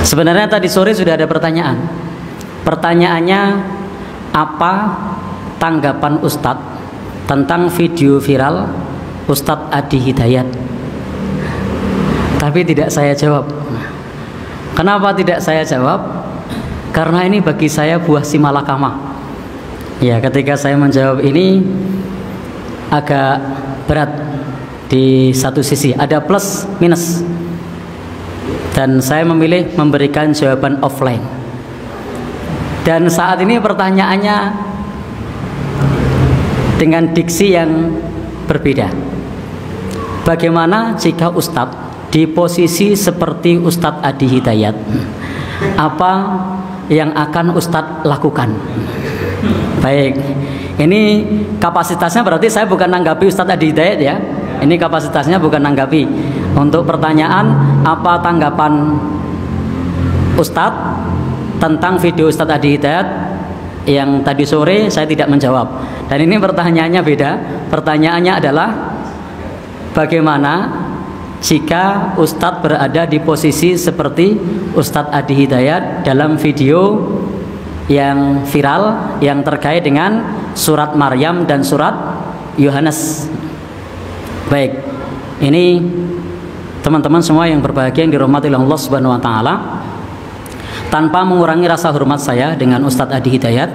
Sebenarnya tadi sore sudah ada pertanyaan. Pertanyaannya, apa tanggapan Ustadz tentang video viral Ustadz Adi Hidayat? Tapi tidak saya jawab. Kenapa tidak saya jawab? Karena ini bagi saya buah si malakama. Ya, ketika saya menjawab ini agak berat di satu sisi, ada plus minus. Dan saya memilih memberikan jawaban offline. Dan saat ini pertanyaannya dengan diksi yang berbeda. Bagaimana jika Ustadz di posisi seperti Ustadz Adi Hidayat? Apa yang akan Ustadz lakukan? Baik, ini kapasitasnya berarti saya bukan nanggapi Ustadz Adi Hidayat ya. Ini kapasitasnya bukan nanggapi. Untuk pertanyaan, apa tanggapan Ustadz tentang video Ustadz Adi Hidayat yang tadi sore, saya tidak menjawab. Dan ini pertanyaannya beda. Pertanyaannya adalah, bagaimana jika Ustadz berada di posisi seperti Ustadz Adi Hidayat dalam video yang viral yang terkait dengan surat Maryam dan surat Yohanes. Baik, ini teman-teman semua yang berbahagia yang dirahmati oleh Allah Subhanahu wa taala, tanpa mengurangi rasa hormat saya dengan Ustadz Adi Hidayat.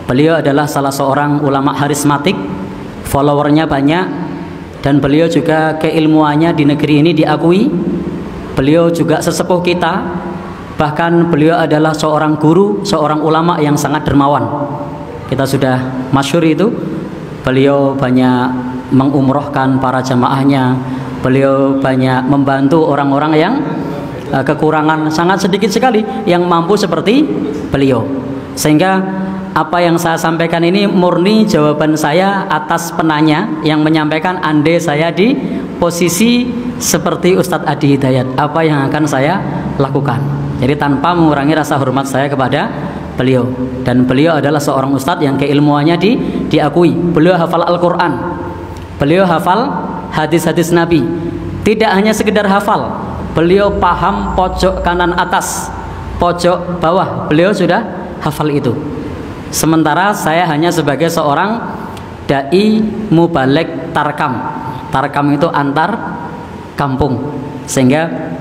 Beliau adalah salah seorang ulama harismatik, followernya banyak, dan beliau juga keilmuannya di negeri ini diakui. Beliau juga sesepuh kita, bahkan beliau adalah seorang guru, seorang ulama yang sangat dermawan. Kita sudah masyhur itu. Beliau banyak mengumrohkan para jamaahnya. Beliau banyak membantu orang-orang yang kekurangan, sangat sedikit sekali yang mampu seperti beliau. Sehingga apa yang saya sampaikan ini murni jawaban saya atas penanya yang menyampaikan, andai saya di posisi seperti Ustadz Adi Hidayat, apa yang akan saya lakukan. Jadi tanpa mengurangi rasa hormat saya kepada beliau. Dan beliau adalah seorang ustadz yang keilmuannya diakui. Beliau hafal Al-Quran, beliau hafal hadis-hadis Nabi. Tidak hanya sekedar hafal, beliau paham pojok kanan atas, pojok bawah, beliau sudah hafal itu. Sementara saya hanya sebagai seorang dai mubalek tarkam. Tarkam itu antar kampung, sehingga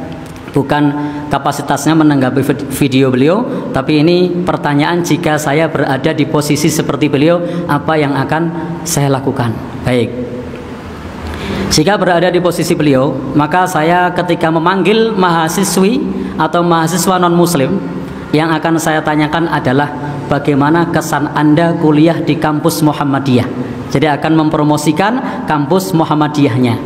bukan kapasitasnya menanggapi video beliau, tapi ini pertanyaan jika saya berada di posisi seperti beliau, apa yang akan saya lakukan. Baik, jika berada di posisi beliau, maka saya ketika memanggil mahasiswi atau mahasiswa non muslim, yang akan saya tanyakan adalah bagaimana kesan Anda kuliah di kampus Muhammadiyah. Jadi akan mempromosikan kampus Muhammadiyahnya,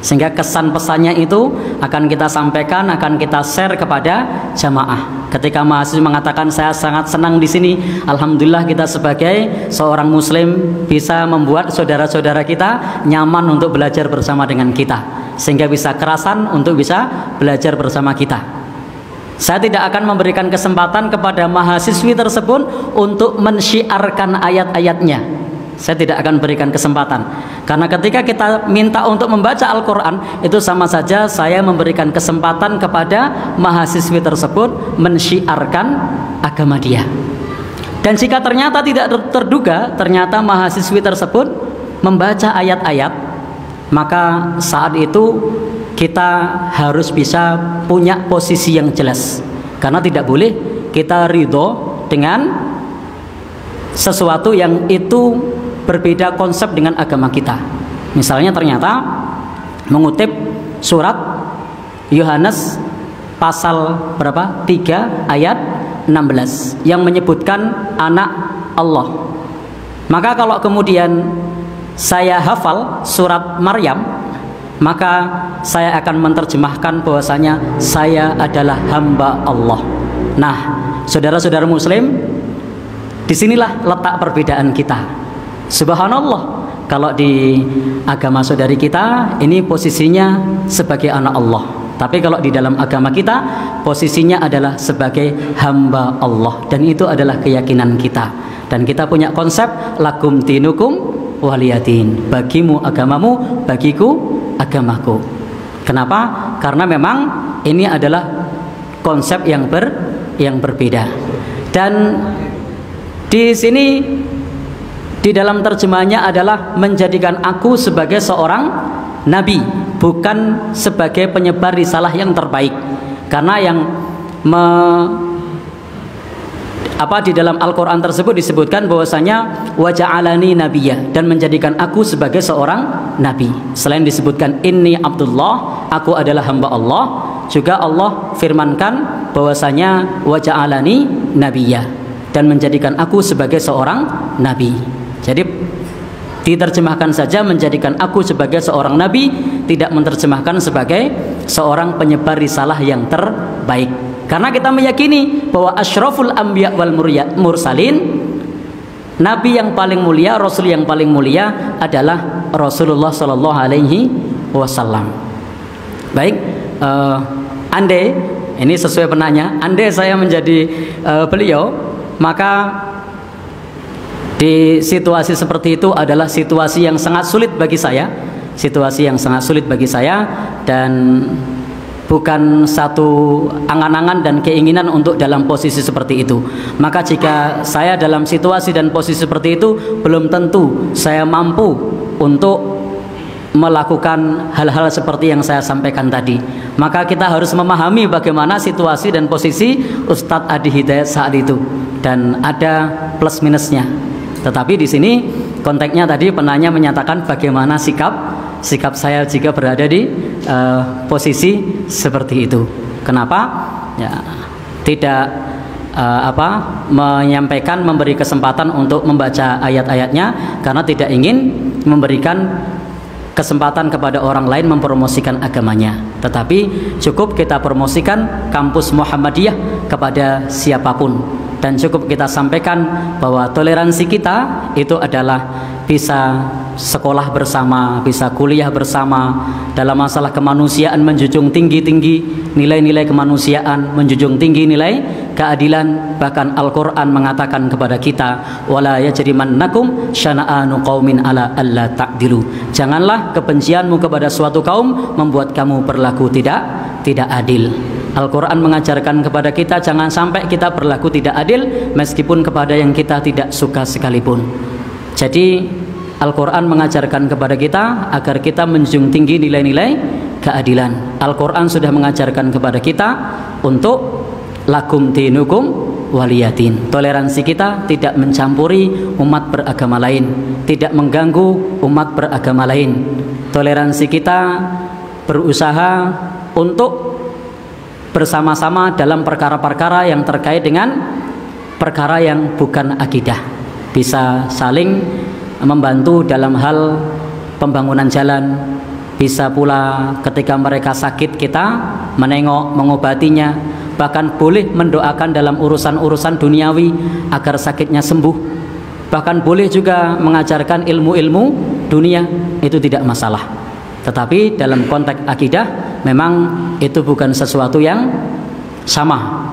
sehingga kesan pesannya itu akan kita sampaikan, akan kita share kepada jamaah. Ketika mahasiswa mengatakan saya sangat senang di sini, alhamdulillah kita sebagai seorang muslim bisa membuat saudara-saudara kita nyaman untuk belajar bersama dengan kita, sehingga bisa kerasan untuk bisa belajar bersama kita. Saya tidak akan memberikan kesempatan kepada mahasiswi tersebut untuk mensyiarkan ayat-ayatnya. Saya tidak akan berikan kesempatan, karena ketika kita minta untuk membaca Al-Quran, itu sama saja saya memberikan kesempatan kepada mahasiswi tersebut mensyiarkan agama dia. Dan jika ternyata tidak terduga, ternyata mahasiswi tersebut membaca ayat-ayat, maka saat itu kita harus bisa punya posisi yang jelas, karena tidak boleh kita ridho dengan sesuatu yang itu berbeda konsep dengan agama kita. Misalnya ternyata mengutip surat Yohanes pasal berapa? 3 ayat 16 yang menyebutkan anak Allah. Maka kalau kemudian saya hafal surat Maryam, maka saya akan menerjemahkan bahwasanya saya adalah hamba Allah. Nah, saudara-saudara muslim, disinilah letak perbedaan kita. Subhanallah, kalau di agama saudari kita ini posisinya sebagai anak Allah, tapi kalau di dalam agama kita posisinya adalah sebagai hamba Allah, dan itu adalah keyakinan kita. Dan kita punya konsep lakum dinukum waliyadin, bagimu agamamu, bagiku agamaku. Kenapa? Karena memang ini adalah konsep yang berbeda. Dan di sini di dalam terjemahannya adalah menjadikan aku sebagai seorang nabi, bukan sebagai penyebar risalah yang terbaik. Karena yang di dalam Al-Quran tersebut disebutkan bahwasanya wa ja'alani nabiyya, dan menjadikan aku sebagai seorang nabi. Selain disebutkan inni Abdullah, aku adalah hamba Allah, juga Allah firmankan bahwasanya wa ja'alani nabiyya, dan menjadikan aku sebagai seorang nabi. Jadi diterjemahkan saja menjadikan aku sebagai seorang nabi, tidak menerjemahkan sebagai seorang penyebar risalah yang terbaik. Karena kita meyakini bahwa asyraful anbiya wal mursalin, nabi yang paling mulia, rasul yang paling mulia adalah Rasulullah sallallahu alaihi wasallam. Baik, andai ini sesuai penanya, andai saya menjadi beliau, maka di situasi seperti itu adalah situasi yang sangat sulit bagi saya, situasi yang sangat sulit bagi saya, dan bukan satu angan-angan dan keinginan untuk dalam posisi seperti itu. Maka jika saya dalam situasi dan posisi seperti itu, belum tentu saya mampu untuk melakukan hal-hal seperti yang saya sampaikan tadi. Maka kita harus memahami bagaimana situasi dan posisi Ustadz Adi Hidayat saat itu, dan ada plus minusnya. Tetapi di sini konteksnya tadi penanya menyatakan bagaimana sikap saya jika berada di posisi seperti itu. Kenapa? Ya, tidak menyampaikan, memberi kesempatan untuk membaca ayat-ayatnya, karena tidak ingin memberikan kesempatan kepada orang lain mempromosikan agamanya. Tetapi cukup kita promosikan kampus Muhammadiyah kepada siapapun, dan cukup kita sampaikan bahwa toleransi kita itu adalah bisa sekolah bersama, bisa kuliah bersama, dalam masalah kemanusiaan menjunjung tinggi-tinggi nilai-nilai kemanusiaan, menjunjung tinggi nilai keadilan. Bahkan Al-Quran mengatakan kepada kita, wala yajrimannakum syana'anu qaumin ala alla ta'dilu, janganlah kebencianmu kepada suatu kaum membuat kamu berlaku tidak adil. Al-Quran mengajarkan kepada kita jangan sampai kita berlaku tidak adil meskipun kepada yang kita tidak suka sekalipun. Jadi Al-Quran mengajarkan kepada kita agar kita menjunjung tinggi nilai-nilai keadilan. Al-Quran sudah mengajarkan kepada kita untuk lakum dinukum waliyatin. Toleransi kita tidak mencampuri umat beragama lain, tidak mengganggu umat beragama lain. Toleransi kita berusaha untuk bersama-sama dalam perkara-perkara yang terkait dengan perkara yang bukan akidah. Bisa saling membantu dalam hal pembangunan jalan, bisa pula ketika mereka sakit kita menengok, mengobatinya, bahkan boleh mendoakan dalam urusan-urusan duniawi agar sakitnya sembuh, bahkan boleh juga mengajarkan ilmu-ilmu dunia, itu tidak masalah. Tetapi dalam konteks akidah memang itu bukan sesuatu yang sama,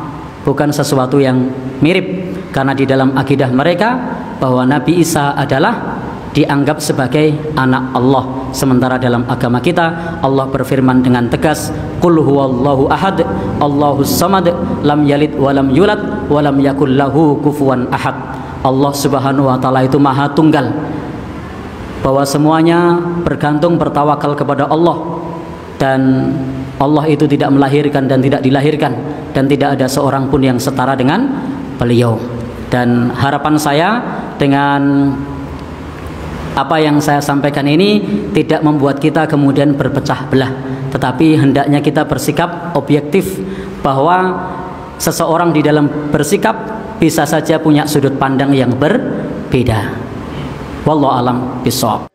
bukan sesuatu yang mirip, karena di dalam akidah mereka bahwa Nabi Isa adalah dianggap sebagai anak Allah, sementara dalam agama kita Allah berfirman dengan tegas, qul huwallahu ahad Allahus samad lam yalid walam yulad walam yakul lahu kufuwan ahad. Allah Subhanahu wa taala itu maha tunggal, bahwa semuanya bergantung bertawakal kepada Allah, dan Allah itu tidak melahirkan dan tidak dilahirkan, dan tidak ada seorang pun yang setara dengan beliau. Dan harapan saya dengan apa yang saya sampaikan ini tidak membuat kita kemudian berpecah belah, tetapi hendaknya kita bersikap objektif, bahwa seseorang di dalam bersikap bisa saja punya sudut pandang yang berbeda. Wallahu a'lam bishawab.